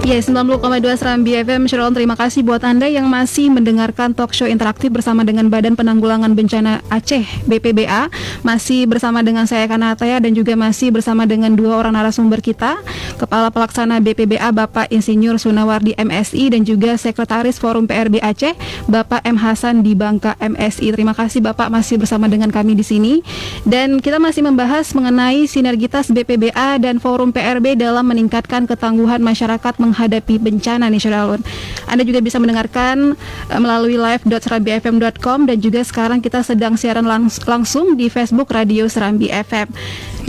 Ya, 90,2 Serambi FM. Shalom, terima kasih buat Anda yang masih mendengarkan talk show interaktif bersama dengan Badan Penanggulangan Bencana Aceh BPBA. Masih bersama dengan saya Kanataya dan juga masih bersama dengan dua orang narasumber kita, Kepala Pelaksana BPBA Bapak Insinyur Sunawardi MSI dan juga Sekretaris Forum PRB Aceh Bapak M. Hasan di Bangka MSI. Terima kasih Bapak masih bersama dengan kami di sini. Dan kita masih membahas mengenai sinergitas BPBA dan Forum PRB dalam meningkatkan ketangguhan masyarakat menghadapi bencana nih Syaralun. Anda juga bisa mendengarkan melalui live.serambifm.com dan juga sekarang kita sedang siaran langsung di Facebook Radio Serambi FM.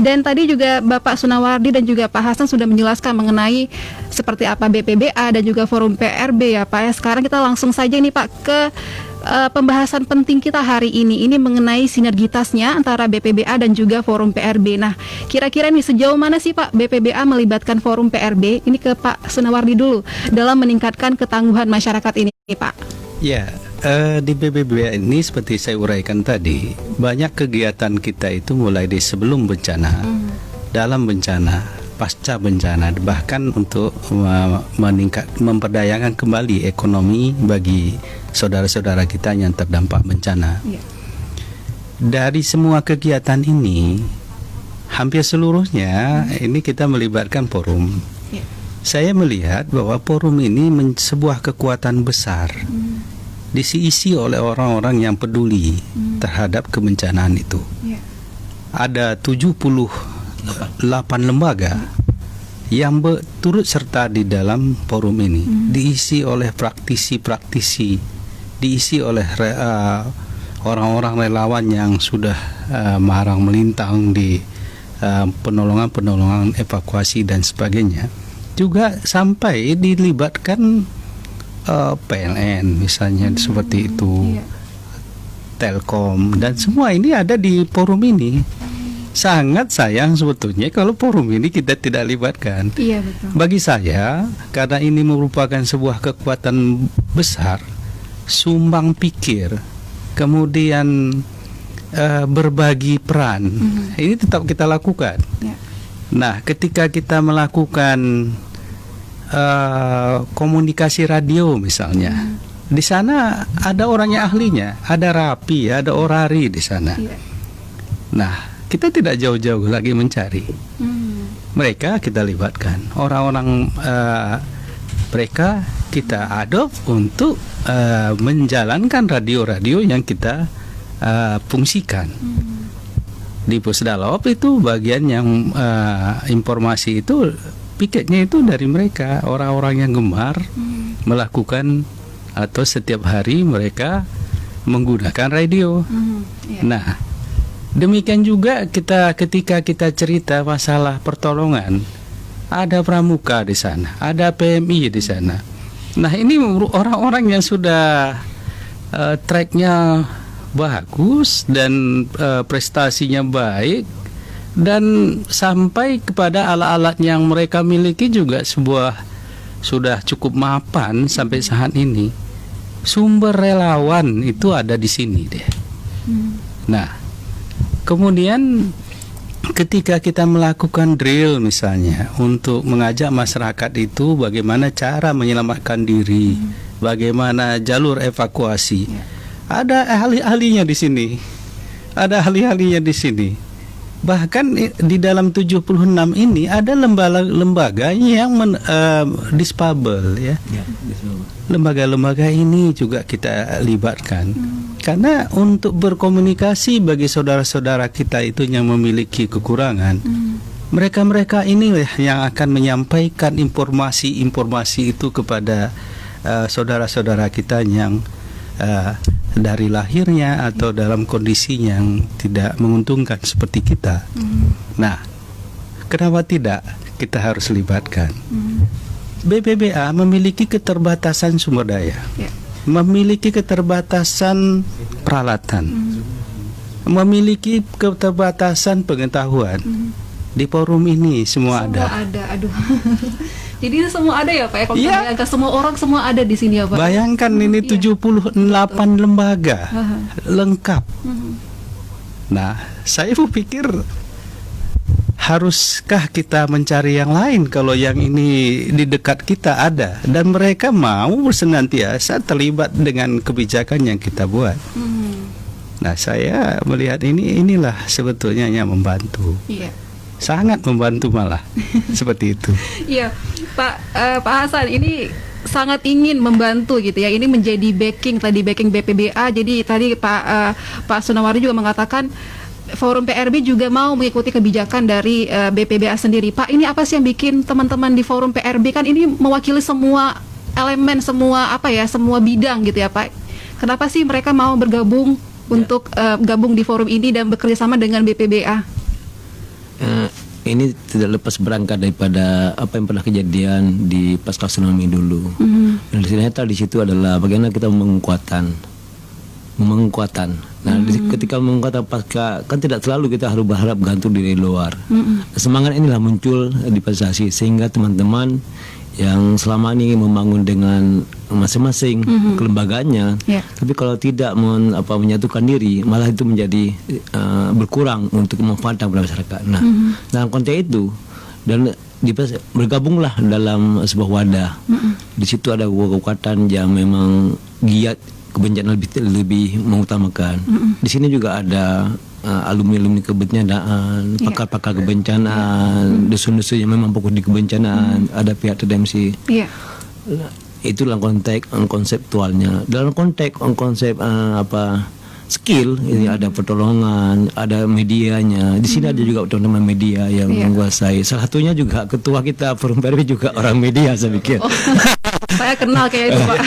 Dan tadi juga Bapak Sunawardi dan juga Pak Hasan sudah menjelaskan mengenai seperti apa BPBA dan juga Forum PRB ya Pak. Sekarang kita langsung saja nih Pak ke pembahasan penting kita hari ini mengenai sinergitasnya antara BPBA dan juga Forum PRB. Nah, kira-kira nih sejauh mana sih Pak BPBA melibatkan Forum PRB? Ini ke Pak Sunawardi dulu dalam meningkatkan ketangguhan masyarakat ini, Pak. Ya, di BPBA ini seperti saya uraikan tadi, banyak kegiatan kita itu mulai di sebelum bencana, dalam bencana, pasca bencana, bahkan untuk memperdayakan kembali ekonomi bagi saudara-saudara kita yang terdampak bencana. Dari semua kegiatan ini, hampir seluruhnya ini kita melibatkan forum. Saya melihat bahwa forum ini sebuah kekuatan besar, diisi oleh orang-orang yang peduli terhadap kebencanaan itu. Ada 78 lembaga yang turut serta di dalam forum ini, diisi oleh praktisi-praktisi, diisi oleh orang-orang relawan yang sudah marang melintang di penolongan evakuasi dan sebagainya. Juga sampai dilibatkan PLN misalnya seperti itu, Telkom, dan semua ini ada di forum ini. Sangat sayang sebetulnya kalau forum ini kita tidak libatkan. Iya, betul. Bagi saya, karena ini merupakan sebuah kekuatan besar, sumbang pikir, kemudian berbagi peran, ini tetap kita lakukan. Nah, ketika kita melakukan komunikasi radio misalnya, di sana ada orang yang ahlinya, ada Rapi, ada Orari di sana. Nah, kita tidak jauh-jauh lagi mencari. Mereka kita libatkan, orang-orang mereka kita adopt untuk menjalankan radio-radio yang kita fungsikan. Di Pusdalop itu bagian yang informasi itu piketnya itu dari mereka, orang-orang yang gemar melakukan atau setiap hari mereka menggunakan radio. Nah, demikian juga ketika kita cerita masalah pertolongan, ada Pramuka di sana, ada PMI di sana. Nah, ini orang-orang yang sudah tracknya bagus dan prestasinya baik, dan sampai kepada alat-alat yang mereka miliki juga sudah cukup mapan sampai saat ini. Sumber relawan itu ada di sini deh. Nah, kemudian ketika kita melakukan drill misalnya untuk mengajak masyarakat itu bagaimana cara menyelamatkan diri, bagaimana jalur evakuasi, ada ahli-ahlinya di sini, ada ahli-ahlinya di sini. Bahkan di dalam 76 ini ada lembaga yang dispabel ya. Lembaga-lembaga ini juga kita libatkan. Karena untuk berkomunikasi bagi saudara-saudara kita itu yang memiliki kekurangan, mereka-mereka inilah yang akan menyampaikan informasi-informasi itu kepada saudara-saudara kita yang dari lahirnya atau dalam kondisi yang tidak menguntungkan seperti kita. Nah, kenapa tidak kita harus libatkan? BPBA memiliki keterbatasan sumber daya, memiliki keterbatasan peralatan, memiliki keterbatasan pengetahuan. Di forum ini semua ada. Aduh. Jadi semua ada ya Pak ya? Kalau angka semua orang semua ada di sini ya Pak. Bayangkan ini 78 lembaga lengkap. Nah, saya pikir haruskah kita mencari yang lain kalau yang ini di dekat kita ada dan mereka mau senantiasa terlibat dengan kebijakan yang kita buat. Nah, saya melihat inilah sebetulnya yang membantu. Iya. Sangat membantu malah seperti itu. Iya, Pak Hasan, ini sangat ingin membantu gitu ya. Ini menjadi backing BPBA. Jadi tadi Pak Sunawari juga mengatakan Forum PRB juga mau mengikuti kebijakan dari BPBA sendiri. Pak, ini apa sih yang bikin teman-teman di Forum PRB, kan ini mewakili semua elemen, semua bidang gitu ya Pak. Kenapa sih mereka mau bergabung untuk gabung di forum ini dan bekerja sama dengan BPBA? Ini tidak lepas berangkat daripada apa yang pernah kejadian di pasca tsunami dulu. Dan ternyata di situ adalah bagaimana kita menguatkan. Nah, ketika menguatkan pasca, kan tidak selalu kita harus berharap gantung dari luar. Semangat inilah muncul di PSSI sehingga teman-teman yang selama ini membangun dengan masing-masing kelembagaannya, tapi kalau tidak menyatukan diri, malah itu menjadi berkurang untuk memanfaatkan masyarakat. Nah, dalam konteks itu dan bergabunglah dalam sebuah wadah. Di situ ada kekuatan yang memang giat kebencanaan lebih mengutamakan. Di sini juga ada alumni kebencanaan, pakar-pakar kebencanaan, dusun-dusun yang memang fokus di kebencanaan, ada pihak TDMC. Itulah konteks konseptualnya. Dalam konteks konsep skill ini ada pertolongan, ada medianya. Di sini ada juga teman-teman media yang menguasai. Salah satunya juga ketua kita Forum PRB juga orang media, saya pikir. Saya kenal kayak itu Pak.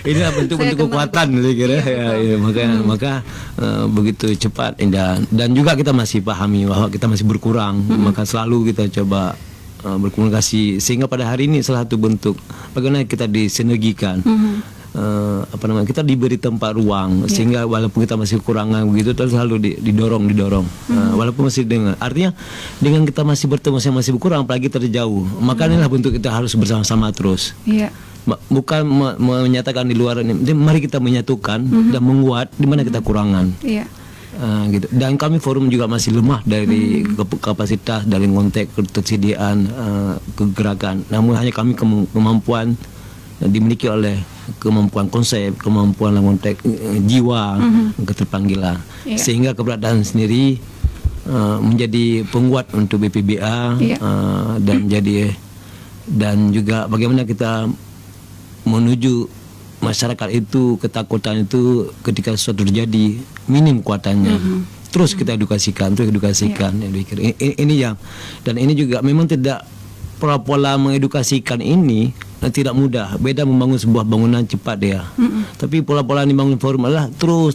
Ini bentuk-bentuk kekuatan, saya kira. Maka begitu cepat dan juga kita masih pahami bahwa kita masih berkurang. Maka selalu kita coba berkomunikasi sehingga pada hari ini salah satu bentuk bagaimana kita disinergikan. Kita diberi tempat ruang sehingga walaupun kita masih kekurangan begitu terus selalu didorong walaupun masih artinya dengan kita masih bertemu masih berkurang apalagi terjauh, maka inilah bentuk kita harus bersama-sama terus. Bukan menyatakan di luar ini, mari kita menyatukan dan menguat di mana kita kurangan. Gitu. Dan kami forum juga masih lemah dari kapasitas, dari konteks ketersediaan kegerakan. Namun hanya kami kemampuan dimiliki oleh kemampuan konsep, kemampuan konteks jiwa, keterpanggilan, sehingga keberadaan sendiri menjadi penguat untuk BPBA dan juga bagaimana kita menuju masyarakat itu, ketakutan itu ketika sesuatu terjadi minim kekuatannya. Terus kita edukasikan. Ini yang dan ini juga memang tidak pola mengedukasikan ini tidak mudah. Beda membangun sebuah bangunan cepat ya. Tapi pola-pola yang dibangun forum adalah terus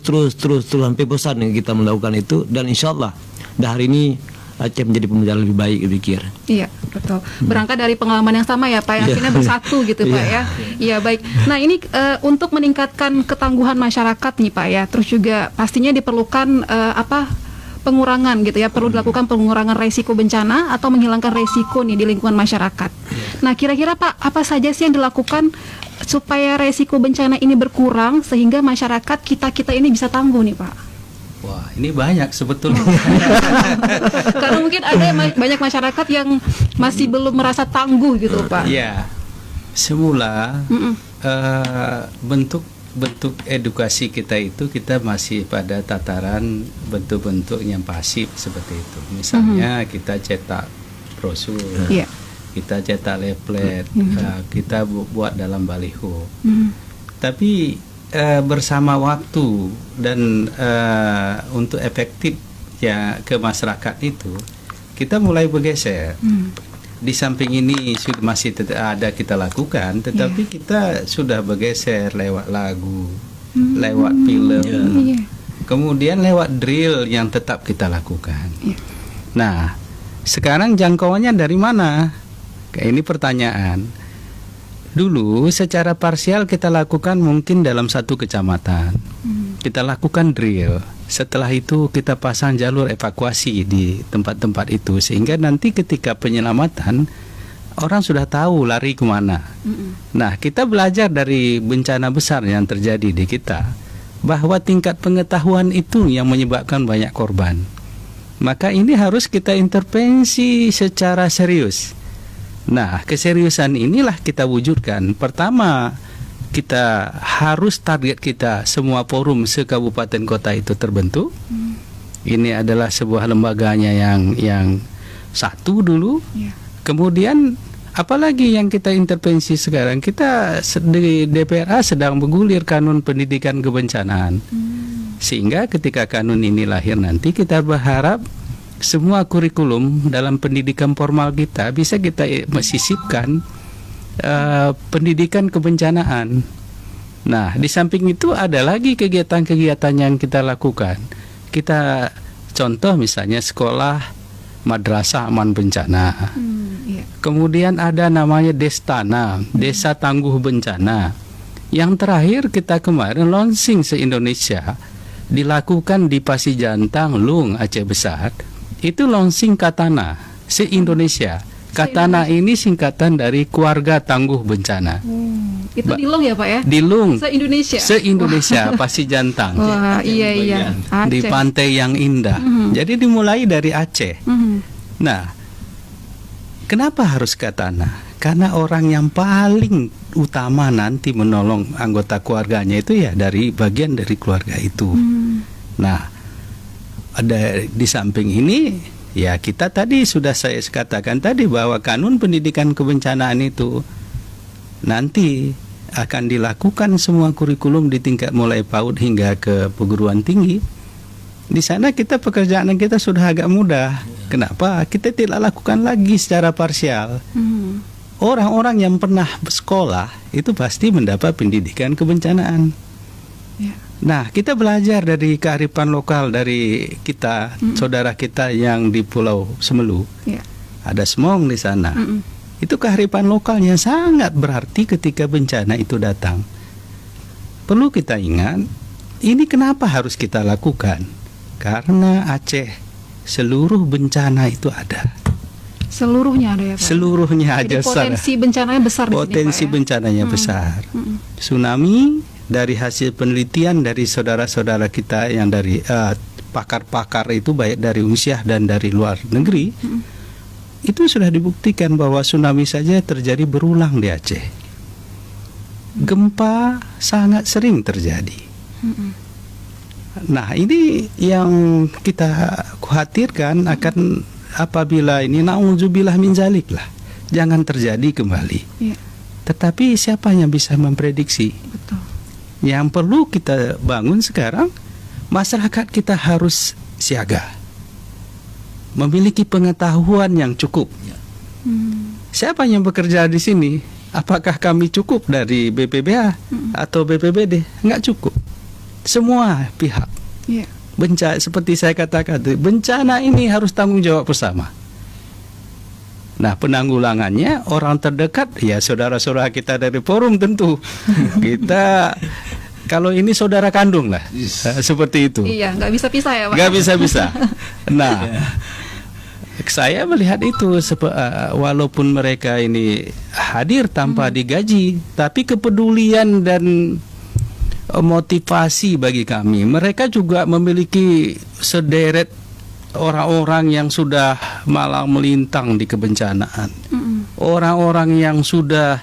sampai bosan kita melakukan itu dan insyaallah hari ini Aceh menjadi pembelajaran lebih baik, pikir. Iya, betul. Berangkat dari pengalaman yang sama ya Pak, yang akhirnya bersatu gitu Pak ya. Iya, baik. Nah, ini untuk meningkatkan ketangguhan masyarakat nih Pak ya. Terus juga pastinya diperlukan pengurangan gitu ya, perlu dilakukan pengurangan resiko bencana atau menghilangkan resiko nih di lingkungan masyarakat. Nah, kira-kira Pak, apa saja sih yang dilakukan supaya resiko bencana ini berkurang sehingga masyarakat kita ini bisa tangguh nih Pak? Wah, ini banyak sebetulnya. Karena mungkin ada banyak masyarakat yang masih belum merasa tangguh gitu Pak. Iya, semula bentuk edukasi kita itu kita masih pada tataran bentuk-bentuk yang pasif seperti itu. Misalnya kita cetak brosur, kita cetak leaflet, kita buat dalam baliho. Tapi bersama waktu dan untuk efektif ya ke masyarakat itu kita mulai bergeser. Di samping ini masih ada kita lakukan, tetapi kita sudah bergeser lewat lagu, lewat film, kemudian lewat drill yang tetap kita lakukan. Nah, sekarang jangkauannya dari mana? Ini pertanyaan. Dulu secara parsial kita lakukan mungkin dalam satu kecamatan. Kita lakukan drill. Setelah itu kita pasang jalur evakuasi di tempat-tempat itu sehingga nanti ketika penyelamatan orang sudah tahu lari kemana. Nah, kita belajar dari bencana besar yang terjadi di kita bahwa tingkat pengetahuan itu yang menyebabkan banyak korban. Maka ini harus kita intervensi secara serius. Nah, keseriusan inilah kita wujudkan. Pertama, kita harus target kita semua forum se-kabupaten kota itu terbentuk. Ini adalah sebuah lembaganya yang satu dulu. Kemudian apalagi yang kita intervensi sekarang, kita di DPRA sedang bergulir kanun pendidikan kebencanaan. Sehingga ketika kanun ini lahir nanti, kita berharap semua kurikulum dalam pendidikan formal kita bisa kita sisipkan pendidikan kebencanaan. Nah, di samping itu ada lagi kegiatan-kegiatan yang kita lakukan. Kita contoh misalnya sekolah madrasah aman bencana. Kemudian ada namanya Destana, Desa Tangguh Bencana. Yang terakhir kita kemarin launching se-Indonesia, dilakukan di Pasijantang, Lung, Aceh Besar. Itu launching Katana se-Indonesia. Katana ini singkatan dari Keluarga Tangguh Bencana. Itu di Lung ya Pak ya? Di Lung. Se-Indonesia? Se-Indonesia, Pasijantang. Wah, iya. Di Aceh. pantai yang indah. Jadi dimulai dari Aceh. Nah, kenapa harus Katana? Karena orang yang paling utama nanti menolong anggota keluarganya itu ya dari bagian dari keluarga itu. Nah, ada di samping ini ya kita tadi sudah saya katakan tadi bahwa kanun pendidikan kebencanaan itu nanti akan dilakukan semua kurikulum di tingkat mulai PAUD hingga ke perguruan tinggi. Di sana kita pekerjaan kita sudah agak mudah. Kenapa? Kita tidak lakukan lagi secara parsial. Orang-orang yang pernah sekolah itu pasti mendapat pendidikan kebencanaan. Nah, kita belajar dari kearifan lokal dari kita, saudara kita yang di Pulau Semelu. Ada Semong di sana. Itu kearifan lokalnya sangat berarti ketika bencana itu datang. Perlu kita ingat, ini kenapa harus kita lakukan? Karena Aceh seluruh bencana itu ada. Seluruhnya ada ya Pak? Seluruhnya ada. Jadi potensi bencananya besar di sini, Potensi Pak, ya? bencananya besar. Tsunami dari hasil penelitian dari saudara-saudara kita yang dari pakar-pakar itu baik dari Unsiah dan dari luar negeri, itu sudah dibuktikan bahwa tsunami saja terjadi berulang di Aceh. Gempa sangat sering terjadi. Nah, ini yang kita khawatirkan akan apabila ini na'udzubillah min zalik lah, jangan terjadi kembali. Tetapi siapa yang bisa memprediksi? Betul. Yang perlu kita bangun sekarang, masyarakat kita harus siaga, memiliki pengetahuan yang cukup. Siapa yang bekerja di sini? Apakah kami cukup dari BPBA atau BPBD? Enggak cukup. Semua pihak. Bencana, seperti saya katakan, bencana ini harus tanggung jawab bersama. Nah, penanggulangannya orang terdekat ya saudara-saudara kita dari forum tentu. Kita kalau ini saudara kandung lah, seperti itu. Iya, nggak bisa pisah ya Pak? Nggak bisa. Nah, saya melihat itu walaupun mereka ini hadir tanpa digaji, tapi kepedulian dan motivasi bagi kami. Mereka juga memiliki sederet orang-orang yang sudah malang melintang di kebencanaan. Orang-orang yang sudah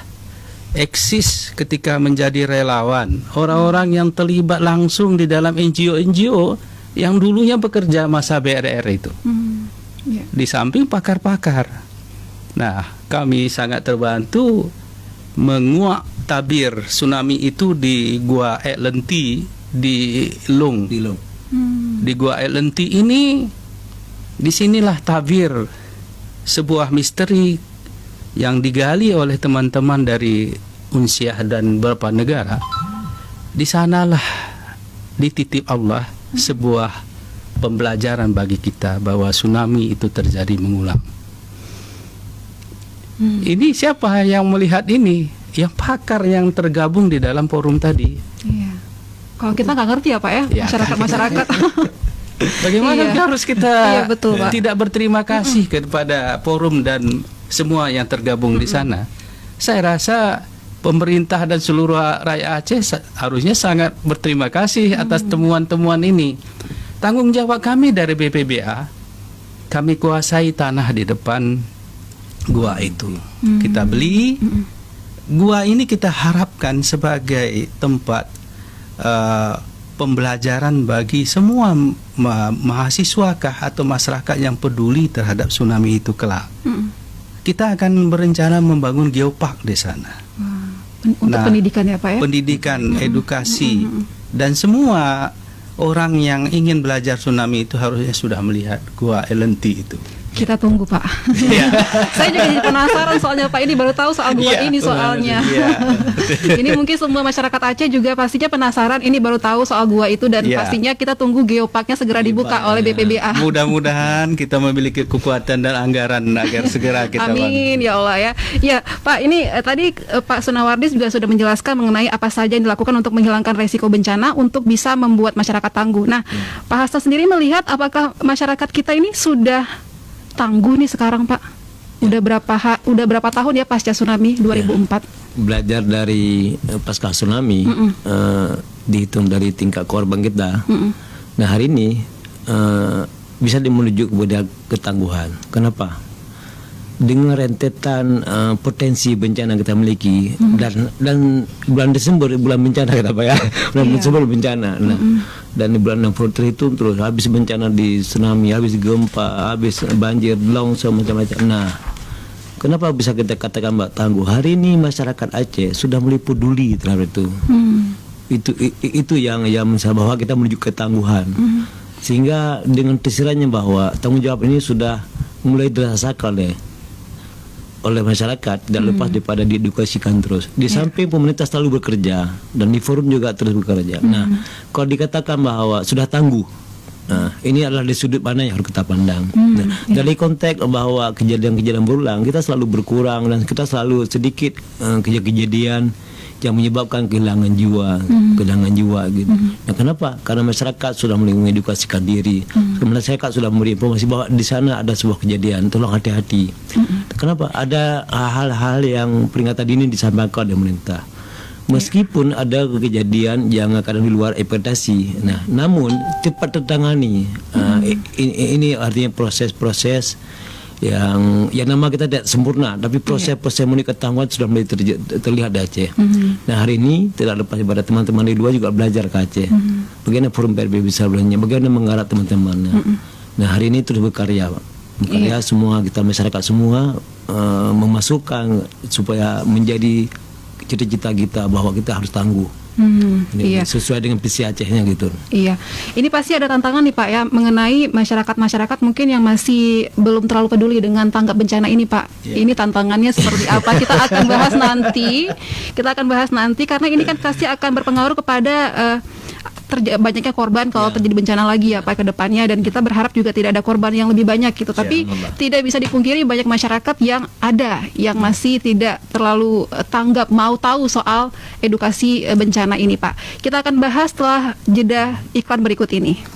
eksis ketika menjadi relawan. Orang-orang yang terlibat langsung di dalam NGO-NGO yang dulunya bekerja masa BRR itu. Di samping pakar-pakar. Nah, kami sangat terbantu menguak tabir tsunami itu di Gua Lenti di Lung. Di Gua Lenti ini, disinilah tabir sebuah misteri yang digali oleh teman-teman dari Unsiah dan beberapa negara. Di sanalah dititip Allah sebuah pembelajaran bagi kita bahwa tsunami itu terjadi mengulang. Ini siapa yang melihat ini? Yang pakar yang tergabung di dalam forum tadi. Kalau kita nggak ngerti ya Pak ya, masyarakat. Bagaimana harus kita betul, Pak. tidak berterima kasih kepada forum dan semua yang tergabung di sana. Saya rasa pemerintah dan seluruh rakyat Aceh harusnya sangat berterima kasih atas temuan-temuan ini. Tanggung jawab kami dari BPBA kami kuasai tanah di depan gua itu. Kita beli. Gua ini kita harapkan sebagai tempat pembelajaran bagi semua mahasiswa kah atau masyarakat yang peduli terhadap tsunami itu kelak. Kita akan berencana membangun geopark di sana. Untuk pendidikan ya Pak ya? Pendidikan, edukasi, dan semua orang yang ingin belajar tsunami itu harusnya sudah melihat gua LNT itu. Kita tunggu Pak. Saya juga jadi penasaran soalnya Pak, ini baru tahu soal gua ini soalnya. Ini mungkin semua masyarakat Aceh juga pastinya penasaran, ini baru tahu soal gua itu, dan pastinya kita tunggu geoparknya segera dibuka oleh BPBA. Mudah-mudahan kita memiliki kekuatan dan anggaran agar segera kita amin ya Allah ya. Ya Pak, ini tadi Pak Sunawardis juga sudah menjelaskan mengenai apa saja yang dilakukan untuk menghilangkan resiko bencana untuk bisa membuat masyarakat tangguh. Nah, Pak Hasto sendiri melihat apakah masyarakat kita ini sudah tangguh nih sekarang Pak? Udah berapa tahun ya pasca tsunami 2004? Belajar dari pasca tsunami, dihitung dari tingkat korban kita. Nah hari ini bisa menuju kepada ketangguhan. Kenapa? Dengan rentetan potensi bencana yang kita miliki, dan bulan Desember bulan bencana kita Pak ya, bulan Desember bencana. Nah, dan di bulan 60 terhitung terus habis bencana di tsunami, habis gempa, habis banjir, longsor macam-macam. Nah, kenapa bisa kita katakan Mbak tangguh? Hari ini masyarakat Aceh sudah mulai peduli terhadap itu. Itu yang menurut bahwa kita menuju ketangguhan. Sehingga dengan tersiratnya bahwa tanggung jawab ini sudah mulai dirasakan oleh masyarakat, dan lepas daripada diedukasikan terus. Di samping pemerintah selalu bekerja dan di forum juga terus bekerja. Nah, kalau dikatakan bahwa sudah tangguh, nah, ini adalah di sudut mana yang harus kita pandang. Dari konteks bahwa kejadian-kejadian berulang, kita selalu berkurang dan kita selalu sedikit kejadian yang menyebabkan kehilangan jiwa gitu. Nah, kenapa? Karena masyarakat sudah mulai mengedukasikan diri. Masyarakat sudah memberi informasi bahwa di sana ada sebuah kejadian, tolong hati-hati. Kenapa? Ada hal-hal yang peringatan dini disampaikan oleh pemerintah. Meskipun ada kejadian yang kadang di luar ekspektasi. Nah, namun cepat tertangani. Ini artinya proses-proses yang nama kita tidak sempurna, tapi proses-proses menuju ketangguhan sudah mulai terlihat di Aceh. Nah, hari ini tidak lepas daripada teman-teman di luar juga belajar ke Aceh. Bagaimana forum PRB bisa belajar, bagaimana menggarap teman-teman. Nah, hari ini terus berkarya, semua kita masyarakat semua memasukkan supaya menjadi cita-cita kita bahwa kita harus tangguh. Sesuai dengan visi Acehnya gitu. Iya, ini pasti ada tantangan nih Pak ya mengenai masyarakat mungkin yang masih belum terlalu peduli dengan tanggap bencana ini Pak. Ini tantangannya seperti apa? Kita akan bahas nanti. Karena ini kan pasti akan berpengaruh kepada banyaknya korban kalau terjadi bencana lagi ya Pak ke depannya, dan kita berharap juga tidak ada korban yang lebih banyak gitu. Tapi tidak bisa dipungkiri banyak masyarakat yang masih tidak terlalu tanggap, mau tahu soal edukasi bencana ini Pak. Kita akan bahas setelah jeda iklan berikut ini.